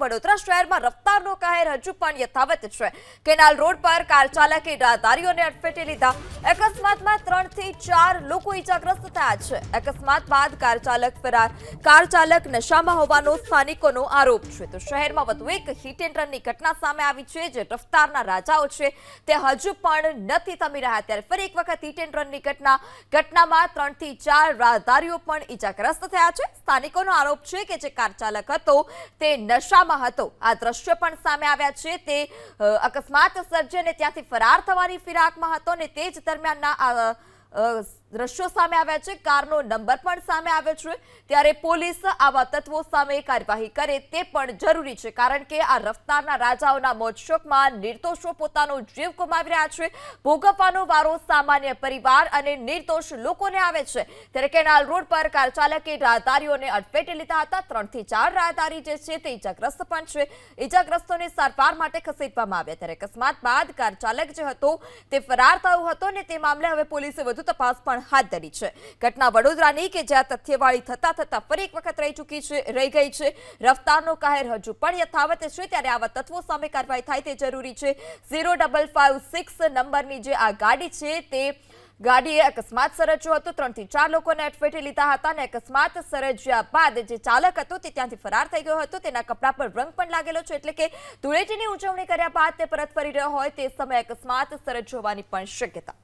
વડોદરા શહેરમાં રફતારનો કહેર હજુ પણ યથાવત છે। કેનાલ રોડ પર કાર ચાલકે રાહદારીઓને અડફેટે લીધા। અકસ્માતમાં 3 થી 4 લોકો ઈજાગ્રસ્ત થયા છે। અકસ્માત બાદ કાર ચાલક નશામાં હોવાનો સ્થાનિકોનો આરોપ છે। તો શહેરમાં વધુ એક હિટ એન્ડ રનની ઘટના સામે આવી છે, જે રફતારના રાજાઓ છે તે હજુ પણ નથી થમી રહ્યા। ત્યારે ફરી એક વખત હિટ એન્ડ રનની ઘટનામાં 3 થી 4 રાહદારીઓ પણ ઈજાગ્રસ્ત થયા છે। સ્થાનિકોનો આરોપ છે કે જે કાર ચાલક હતો તે નશામાં હતો। આ દ્રશ્ય પણ સામે આવ્યા છે। તે અકસ્માત સર્જી અને ત્યાંથી ફરાર થવાની ફિરાકમાં હતો અને તે જ દરમિયાનના દ્રશ્યો સામે આવ્યા છે। કારનો નંબર પણ સામે આવ્યો છે। ત્યારે પોલીસ આવા તત્વો સામે કાર્યવાહી કરે તે પણ જરૂરી છે, કારણ કે આ રફતારના રાજાઓના મોજશોખમાં નિર્દોષો પોતાનો જીવ ગુમાવી રહ્યા છે। ભોગવવાનો વારો સામાન્ય પરિવાર અને નિર્દોષ લોકોને આવે છે। ત્યારે કેનાલ રોડ પર કાર ચાલકે રાહદારીઓને અડફેટે લીધા હતા। 3 થી 4 રાહદારી જે છે તે ઈજાગ્રસ્ત પણ છે। ઈજાગ્રસ્તોને સારવાર માટે ખસેડવામાં આવ્યા। ત્યારે અકસ્માત બાદ કાર ચાલક જે હતો તે ફરાર થયો હતો અને તે મામલે હવે પોલીસે વધુ તપાસ પણ હાથ ધરી છે। ઘટના વડોદરાની કે જ્યાં તથ્યવાળી થતા ફરી એક વખત રહી ગઈ છે। રફતારનો કહેર હજુ પણ યથાવત છે। ત્યારે આવા તત્વો સામે કાર્યવાહી થાય તે જરૂરી છે। 0556 નંબરની જે આ ગાડી છે તે ગાડીએ અકસ્માત સર્જ્યો હતો। 3 થી 4 લોકોને અડફેટે લીધા હતા અને અકસ્માત સર્જ્યા બાદ જે ચાલક હતો તે ત્યાંથી ફરાર થઈ ગયો હતો। તેના કપડા પર રંગ પણ લાગેલો છે, એટલે કે ધૂળેટીની ઉજવણી કર્યા બાદ તે પરત ફરી રહ્યો હોય તે સમયે અકસ્માત સર્જવાની પણ શક્યતા।